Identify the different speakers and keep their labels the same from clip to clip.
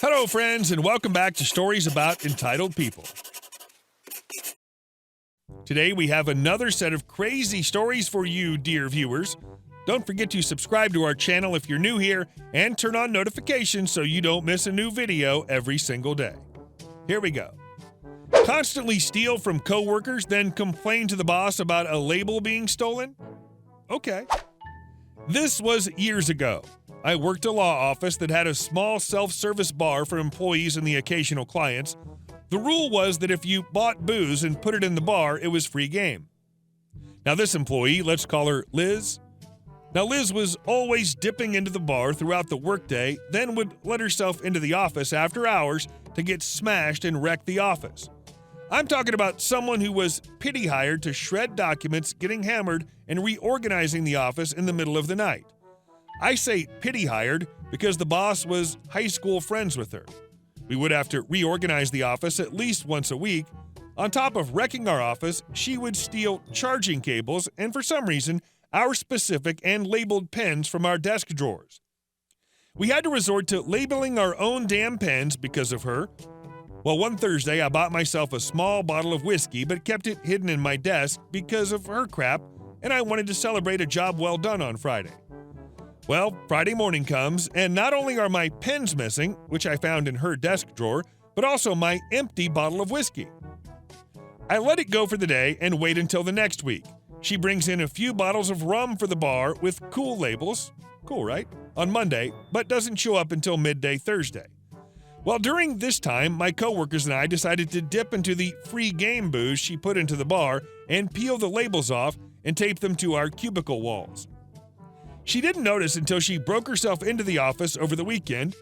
Speaker 1: Hello, friends, and welcome back to Stories About Entitled People. Today, we have another set of crazy stories for you, dear viewers. Don't forget to subscribe to our channel if you're new here, and turn on notifications so you don't miss a new video every single day. Here we go. Constantly steal from coworkers, then complain to the boss about a label being stolen? Okay. This was years ago. I worked a law office that had a small self-service bar for employees and the occasional clients. The rule was that if you bought booze and put it in the bar, it was free game. Now this employee, let's call her Liz. Now Liz was always dipping into the bar throughout the workday, then would let herself into the office after hours to get smashed and wreck the office. I'm talking about someone who was pity hired to shred documents, getting hammered, and reorganizing the office in the middle of the night. I say pity hired because the boss was high school friends with her. We would have to reorganize the office at least once a week. On top of wrecking our office, she would steal charging cables and, for some reason, our specific and labeled pens from our desk drawers. We had to resort to labeling our own damn pens because of her. Well, one Thursday, I bought myself a small bottle of whiskey but kept it hidden in my desk because of her crap, and I wanted to celebrate a job well done on Friday. Well, Friday morning comes, and not only are my pens missing, which I found in her desk drawer, but also my empty bottle of whiskey. I let it go for the day and wait until the next week. She brings in a few bottles of rum for the bar with cool labels, cool, right, on Monday, but doesn't show up until midday Thursday. Well, during this time, my coworkers and I decided to dip into the free game booze she put into the bar and peel the labels off and tape them to our cubicle walls. She didn't notice until she broke herself into the office over the weekend,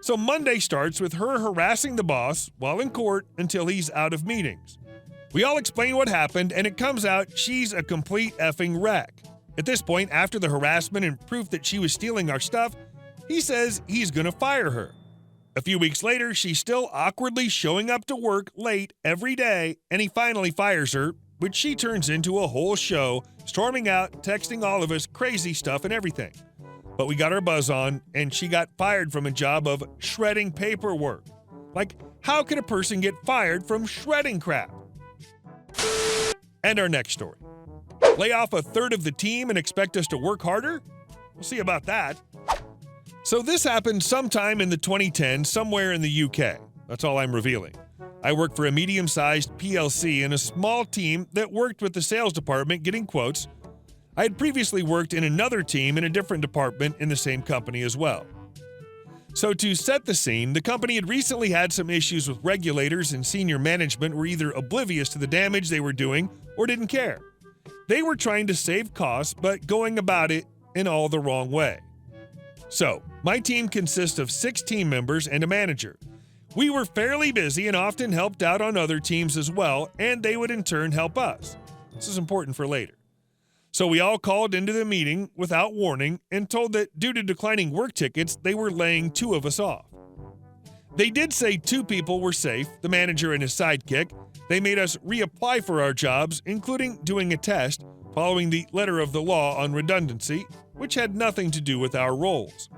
Speaker 1: so Monday starts with her harassing the boss while in court until he's out of meetings. We all explain what happened, and it comes out she's a complete effing wreck. At this point, after the harassment and proof that she was stealing our stuff, he says he's gonna fire her. A few weeks later, she's still awkwardly showing up to work late every day, and he finally fires her, which she turns into a whole show, storming out, texting all of us crazy stuff and everything. But we got our buzz on, and she got fired from a job of shredding paperwork. Like, how could a person get fired from shredding crap? And our next story. Lay off a third of the team and expect us to work harder? We'll see about that. So this happened sometime in the 2010s, somewhere in the UK. That's all I'm revealing. I worked for a medium-sized PLC in a small team that worked with the sales department getting quotes. I had previously worked in another team in a different department in the same company as well. So to set the scene, the company had recently had some issues with regulators, and senior management were either oblivious to the damage they were doing or didn't care. They were trying to save costs, but going about it in all the wrong way. So, my team consists of 6 team members and a manager. We were fairly busy and often helped out on other teams as well, and they would in turn help us. This is important for later. So we all called into the meeting without warning and told that due to declining work tickets, they were laying 2 of us off. They did say 2 people were safe, the manager and his sidekick. They made us reapply for our jobs, including doing a test, following the letter of the law on redundancy, which had nothing to do with our roles.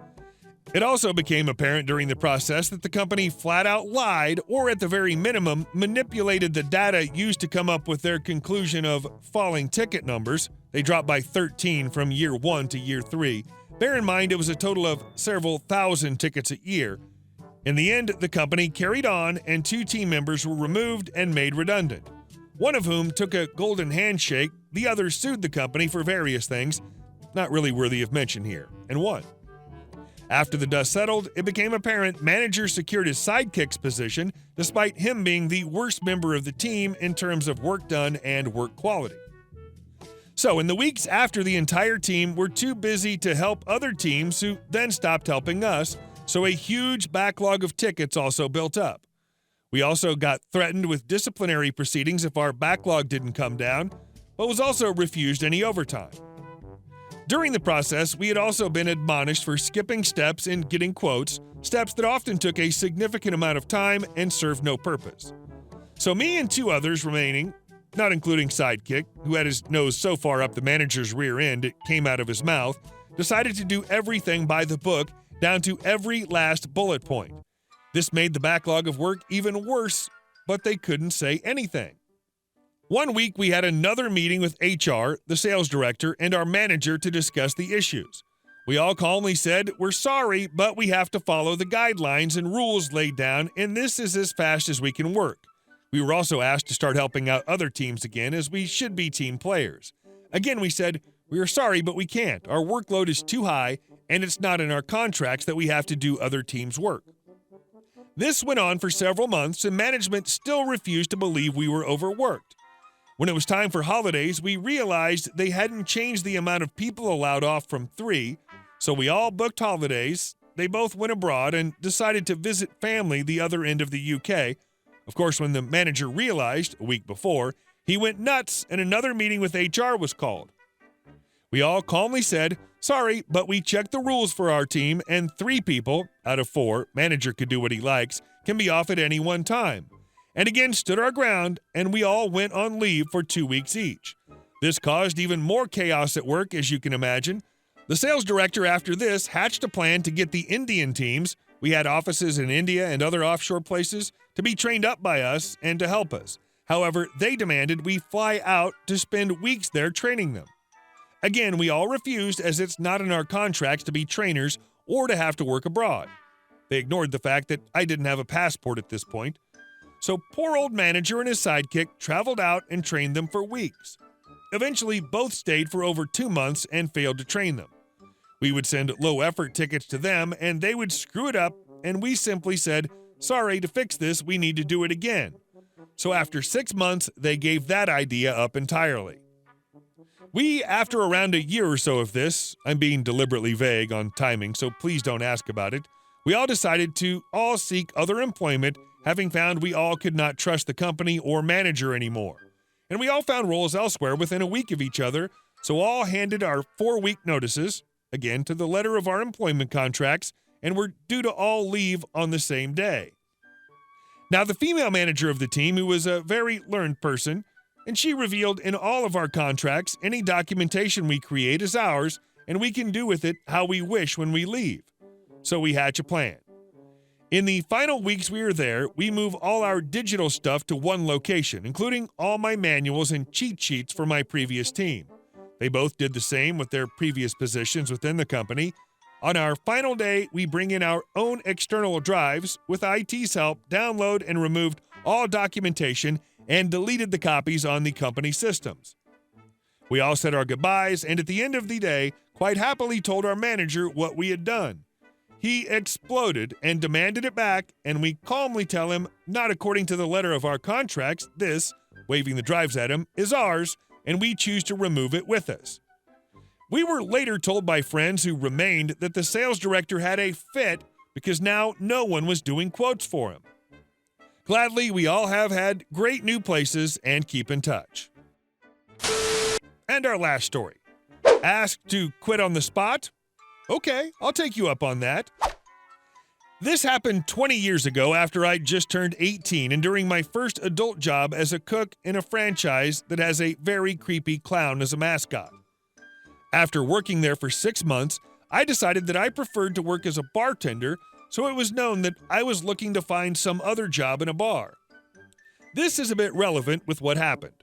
Speaker 1: It also became apparent during the process that the company flat out lied, or at the very minimum, manipulated the data used to come up with their conclusion of falling ticket numbers. They dropped by 13 from year 1 to year 3. Bear in mind, it was a total of several thousand tickets a year. In the end, the company carried on, and 2 team members were removed and made redundant. One of whom took a golden handshake, the other sued the company for various things, not really worthy of mention here, and won. After the dust settled, it became apparent manager secured his sidekick's position despite him being the worst member of the team in terms of work done and work quality. So in the weeks after, the entire team were too busy to help other teams who then stopped helping us, so a huge backlog of tickets also built up. We also got threatened with disciplinary proceedings if our backlog didn't come down, but was also refused any overtime. During the process, we had also been admonished for skipping steps in getting quotes, steps that often took a significant amount of time and served no purpose. So me and 2 others remaining, not including Sidekick, who had his nose so far up the manager's rear end it came out of his mouth, decided to do everything by the book down to every last bullet point. This made the backlog of work even worse, but they couldn't say anything. One week, we had another meeting with HR, the sales director, and our manager to discuss the issues. We all calmly said, "We're sorry, but we have to follow the guidelines and rules laid down, and this is as fast as we can work." We were also asked to start helping out other teams again, as we should be team players. Again, we said, "We are sorry, but we can't. Our workload is too high, and it's not in our contracts that we have to do other teams' work." This went on for several months, and management still refused to believe we were overworked. When it was time for holidays, we realized they hadn't changed the amount of people allowed off from 3, so we all booked holidays. They both went abroad and decided to visit family the other end of the UK. Of course, when the manager realized, a week before, he went nuts and another meeting with HR was called. We all calmly said, "Sorry, but we checked the rules for our team, and 3 people out of 4, manager could do what he likes, can be off at any one time." And again stood our ground, and we all went on leave for 2 weeks each. This caused even more chaos at work, as you can imagine. The sales director after this hatched a plan to get the Indian teams, we had offices in India and other offshore places, to be trained up by us and to help us. However, they demanded we fly out to spend weeks there training them. Again, we all refused, as it's not in our contracts to be trainers or to have to work abroad. They ignored the fact that I didn't have a passport at this point. So poor old manager and his sidekick traveled out and trained them for weeks. Eventually, both stayed for over 2 months and failed to train them. We would send low-effort tickets to them, and they would screw it up, and we simply said, "Sorry, to fix this, we need to do it again." So after 6 months, they gave that idea up entirely. We, after around a year or so of this, I'm being deliberately vague on timing, so please don't ask about it, we all decided to all seek other employment, having found we all could not trust the company or manager anymore. And we all found roles elsewhere within a week of each other, so all handed our 4-week notices, again to the letter of our employment contracts, and were due to all leave on the same day. Now, the female manager of the team, who was a very learned person, and she revealed in all of our contracts any documentation we create is ours, and we can do with it how we wish when we leave. So we hatch a plan. In the final weeks we were there, we move all our digital stuff to one location, including all my manuals and cheat sheets for my previous team. They both did the same with their previous positions within the company. On our final day, we bring in our own external drives, with IT's help, download and removed all documentation and deleted the copies on the company systems. We all said our goodbyes, and at the end of the day, quite happily told our manager what we had done. He exploded and demanded it back, and we calmly tell him, not according to the letter of our contracts, this, waving the drives at him, is ours, and we choose to remove it with us. We were later told by friends who remained that the sales director had a fit because now no one was doing quotes for him. Gladly, we all have had great new places and keep in touch. And our last story. Asked to quit on the spot? Okay, I'll take you up on that. This happened 20 years ago after I just turned 18 and during my first adult job as a cook in a franchise that has a very creepy clown as a mascot. After working there for 6 months, I decided that I preferred to work as a bartender, so it was known that I was looking to find some other job in a bar. This is a bit relevant with what happened.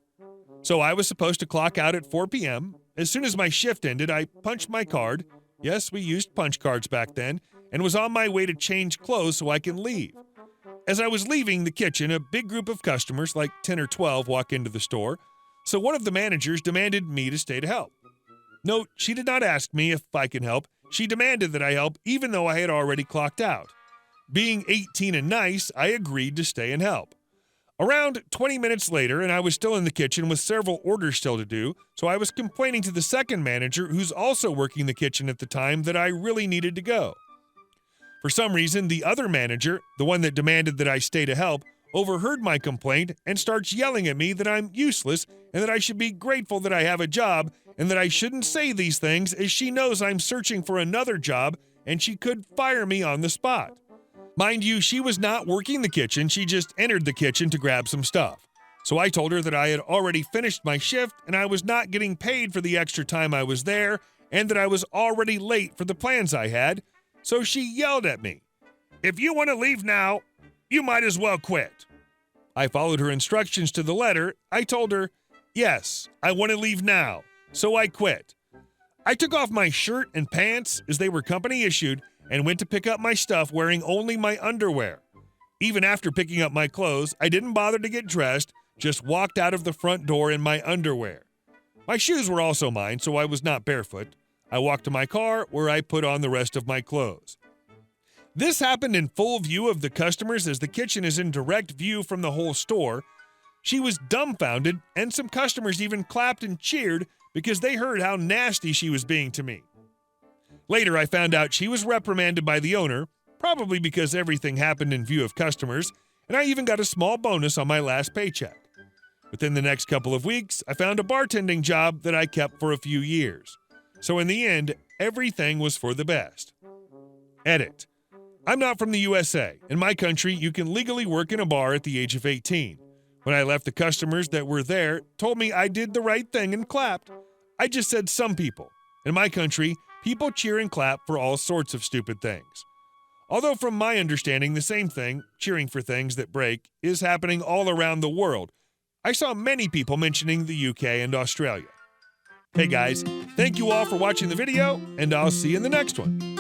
Speaker 1: So I was supposed to clock out at 4 p.m. As soon as my shift ended, I punched my card. Yes, we used punch cards back then, and was on my way to change clothes so I can leave. As I was leaving the kitchen, a big group of customers, like 10 or 12, walk into the store, so one of the managers demanded me to stay to help. No, she did not ask me if I can help. She demanded that I help, even though I had already clocked out. Being 18 and nice, I agreed to stay and help. Around 20 minutes later, and I was still in the kitchen with several orders still to do, so I was complaining to the second manager, who's also working the kitchen at the time, that I really needed to go. For some reason, the other manager, the one that demanded that I stay to help, overheard my complaint and starts yelling at me that I'm useless and that I should be grateful that I have a job and that I shouldn't say these things as she knows I'm searching for another job and she could fire me on the spot. Mind you, she was not working the kitchen, she just entered the kitchen to grab some stuff. So I told her that I had already finished my shift and I was not getting paid for the extra time I was there and that I was already late for the plans I had, so she yelled at me. "If you want to leave now, You might as well quit." I followed her instructions to the letter. I told her, "Yes, I want to leave now," so I quit. I took off my shirt and pants, as they were company issued, and went to pick up my stuff wearing only my underwear. Even after picking up my clothes, I didn't bother to get dressed, just walked out of the front door in my underwear. My shoes were also mine, so I was not barefoot. I walked to my car, where I put on the rest of my clothes. This happened in full view of the customers, as the kitchen is in direct view from the whole store. She was dumbfounded, and some customers even clapped and cheered because they heard how nasty she was being to me. Later, I found out she was reprimanded by the owner, probably because everything happened in view of customers, and I even got a small bonus on my last paycheck. Within the next couple of weeks, I found a bartending job that I kept for a few years. So in the end, everything was for the best. Edit. I'm not from the USA. In my country, you can legally work in a bar at the age of 18. When I left, the customers that were there told me I did the right thing and clapped. I just said some people. In my country, people cheer and clap for all sorts of stupid things. Although from my understanding, the same thing, cheering for things that break, is happening all around the world. I saw many people mentioning the UK and Australia. Hey guys, thank you all for watching the video, and I'll see you in the next one.